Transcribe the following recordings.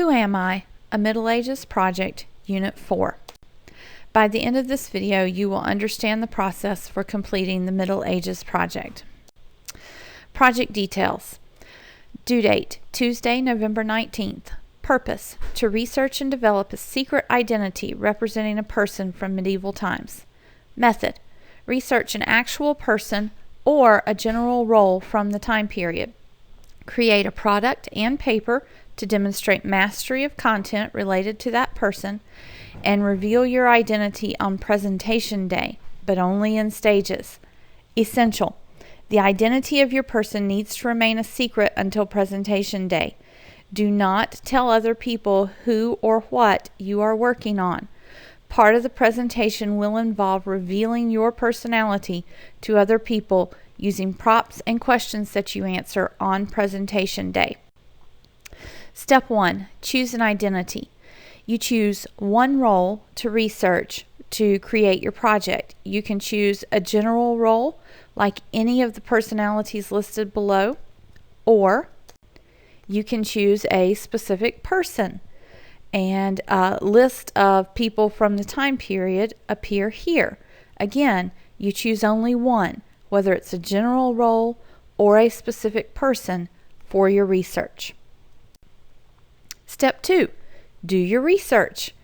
Who Am I? A Middle Ages Project, Unit 4. By the end of this video, you will understand the process for completing the Middle Ages project. Project details. Due date, Tuesday, November 19th. Purpose, to research and develop a secret identity representing a person from medieval times. Method, research an actual person or a general role from the time period. Create a product and paper to demonstrate mastery of content related to that person, and reveal your identity on presentation day, but only in stages. Essential, the identity of your person needs to remain a secret until presentation day. Do not tell other people who or what you are working on. Part of the presentation will involve revealing your personality to other people using props and questions that you answer on presentation day. Step 1. Choose an identity. You choose one role to research to create your project. You can choose a general role, like any of the personalities listed below, or you can choose a specific person, and a list of people from the time period appear here. Again, you choose only one, whether it's a general role or a specific person, for your research. Step 2. Do your research.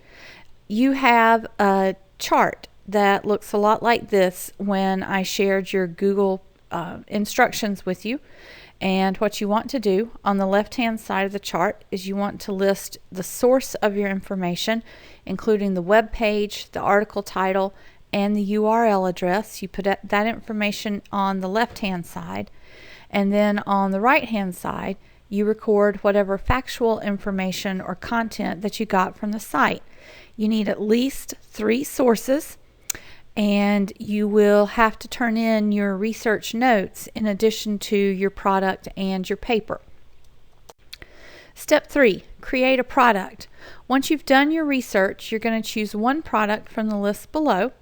You have a chart that looks a lot like this when I shared your Google instructions with you. And what you want to do on the left-hand side of the chart is you want to list the source of your information, including the web page, the article title, and the URL address. You put that information on the left-hand side, and then on the right-hand side you record whatever factual information or content that you got from the site. You need at least 3 sources, and you will have to turn in your research notes in addition to your product and your paper. Step 3. Create a product. Once you've done your research, you're going to choose one product from the list below.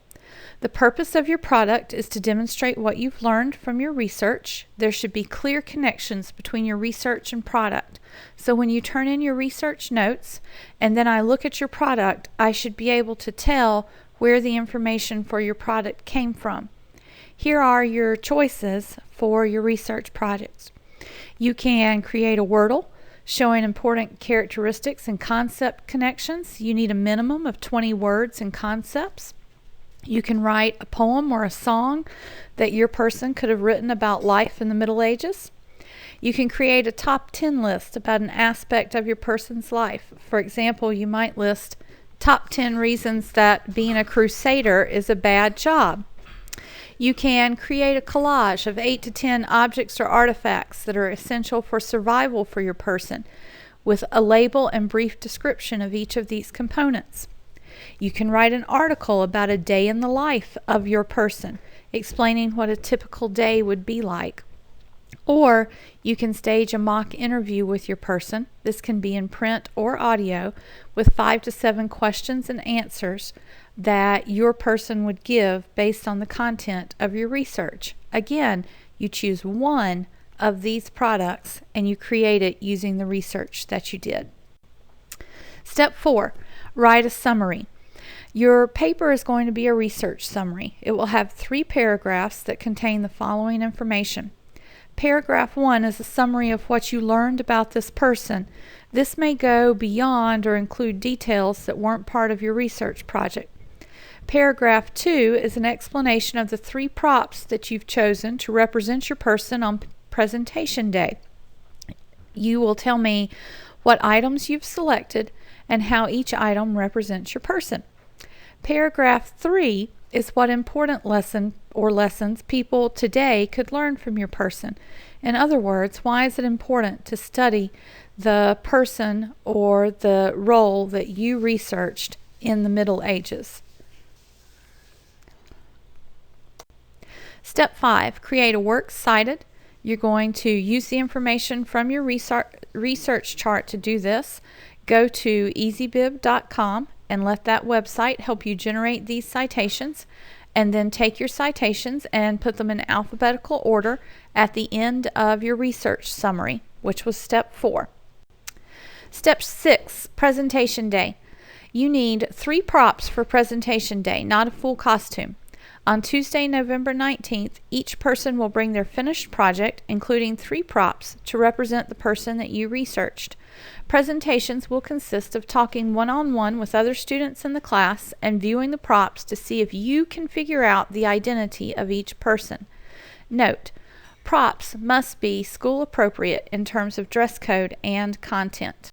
The purpose of your product is to demonstrate what you've learned from your research. There should be clear connections between your research and product. So when you turn in your research notes and then I look at your product, I should be able to tell where the information for your product came from. Here are your choices for your research projects. You can create a Wordle showing important characteristics and concept connections. You need a minimum of 20 words and concepts. You can write a poem or a song that your person could have written about life in the Middle Ages. You can create a top 10 list about an aspect of your person's life. For example, you might list top 10 reasons that being a crusader is a bad job. You can create a collage of 8 to 10 objects or artifacts that are essential for survival for your person, with a label and brief description of each of these components. You can write an article about a day in the life of your person, explaining what a typical day would be like. Or you can stage a mock interview with your person. This can be in print or audio, with 5 to 7 questions and answers that your person would give based on the content of your research. Again, you choose one of these products and you create it using the research that you did. Step 4. Write a summary. Your paper is going to be a research summary. It will have 3 paragraphs that contain the following information. Paragraph 1 is a summary of what you learned about this person. This may go beyond or include details that weren't part of your research project. Paragraph 2 is an explanation of the 3 props that you've chosen to represent your person on presentation day. You will tell me what items you've selected and how each item represents your person. Paragraph 3 is what important lessons people today could learn from your person. In other words, why is it important to study the person or the role that you researched in the Middle Ages? Step 5. Create a works cited. You're going to use the information from your research chart to do this. Go to ezbib.com and let that website help you generate these citations, and then take your citations and put them in alphabetical order at the end of your research summary, which was step 4. Step 6, presentation day. You need 3 props for presentation day, not a full costume. On Tuesday, November 19th, each person will bring their finished project, including 3 props, to represent the person that you researched. Presentations will consist of talking one-on-one with other students in the class and viewing the props to see if you can figure out the identity of each person. Note, props must be school appropriate in terms of dress code and content.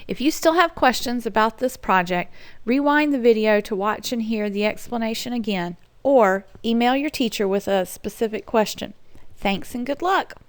If you still have questions about this project, rewind the video to watch and hear the explanation again, or email your teacher with a specific question. Thanks and good luck!